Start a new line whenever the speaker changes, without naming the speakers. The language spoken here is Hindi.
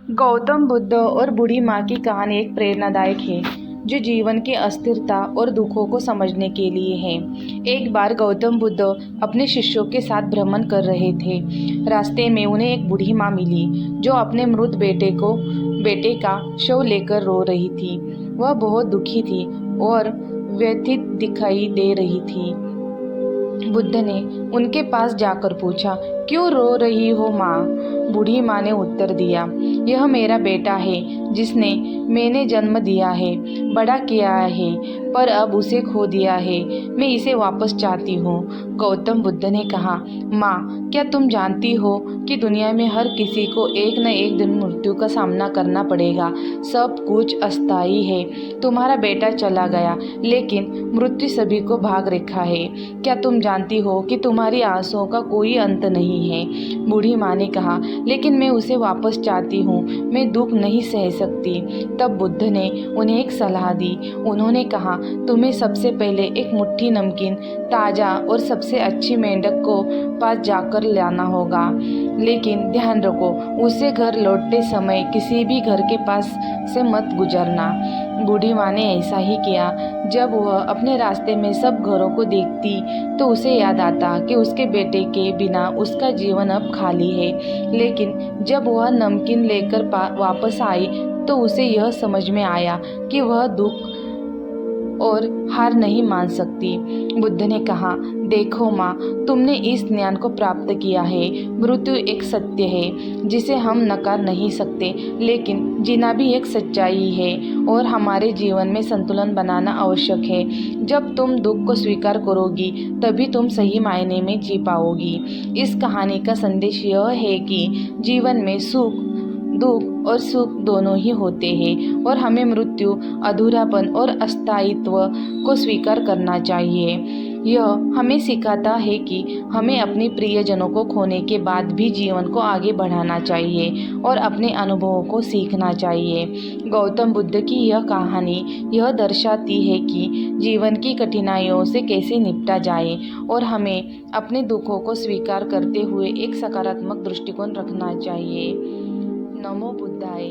गौतम बुद्ध और बूढ़ी माँ की कहानी एक प्रेरणादायक है जो जीवन की अस्थिरता और दुखों को समझने के लिए है। एक बार गौतम बुद्ध अपने शिष्यों के साथ भ्रमण कर रहे थे। रास्ते में उन्हें एक बूढ़ी माँ मिली जो अपने मृत बेटे का शव लेकर रो रही थी। वह बहुत दुखी थी और व्यथित दिखाई दे रही थी। बुद्ध ने उनके पास जाकर पूछा, क्यों रो रही हो माँ? बूढ़ी माँ ने उत्तर दिया, यह मेरा बेटा है जिसने मैंने जन्म दिया है, बड़ा किया है, पर अब उसे खो दिया है। मैं इसे वापस चाहती हूँ। गौतम बुद्ध ने कहा, माँ, क्या तुम जानती हो कि दुनिया में हर किसी को एक न एक दिन मृत्यु का सामना करना पड़ेगा। सब कुछ अस्थायी है। तुम्हारा बेटा चला गया, लेकिन मृत्यु सभी को भाग रखा है। क्या तुम जानती हो कि तुम्हारी आंसुओं का कोई अंत नहीं है? बूढ़ी माँ ने कहा, लेकिन मैं उसे वापस चाहती हूँ, मैं दुख नहीं सह सकती। तब बुद्ध ने उन्हें एक सलाह दी। उन्होंने कहा, तुम्हें सबसे पहले एक मुट्ठी नमकीन, ताज़ा और सबसे अच्छी मेंढक को पास जाकर लाना होगा, लेकिन ध्यान रखो, उसे घर लौटते समय किसी भी घर के पास से मत गुजरना। बूढ़ी माँ ने ऐसा ही किया। जब वह अपने रास्ते में सब घरों को देखती तो उसे याद आता कि उसके बेटे के बिना उसका जीवन अब खाली है। लेकिन जब वह नमकीन लेकर वापस आई तो उसे यह समझ में आया कि वह दुख और हार नहीं मान सकती। बुद्ध ने कहा, देखो माँ, तुमने इस ज्ञान को प्राप्त किया है। मृत्यु एक सत्य है जिसे हम नकार नहीं सकते, लेकिन जीना भी एक सच्चाई है और हमारे जीवन में संतुलन बनाना आवश्यक है। जब तुम दुख को स्वीकार करोगी तभी तुम सही मायने में जी पाओगी। इस कहानी का संदेश यह है कि जीवन में दुख और सुख दोनों ही होते हैं और हमें मृत्यु, अधूरापन और अस्थायित्व को स्वीकार करना चाहिए। यह हमें सिखाता है कि हमें अपने प्रियजनों को खोने के बाद भी जीवन को आगे बढ़ाना चाहिए और अपने अनुभवों को सीखना चाहिए। गौतम बुद्ध की यह कहानी यह दर्शाती है कि जीवन की कठिनाइयों से कैसे निपटा जाए और हमें अपने दुखों को स्वीकार करते हुए एक सकारात्मक दृष्टिकोण रखना चाहिए। नमो बुद्धाय।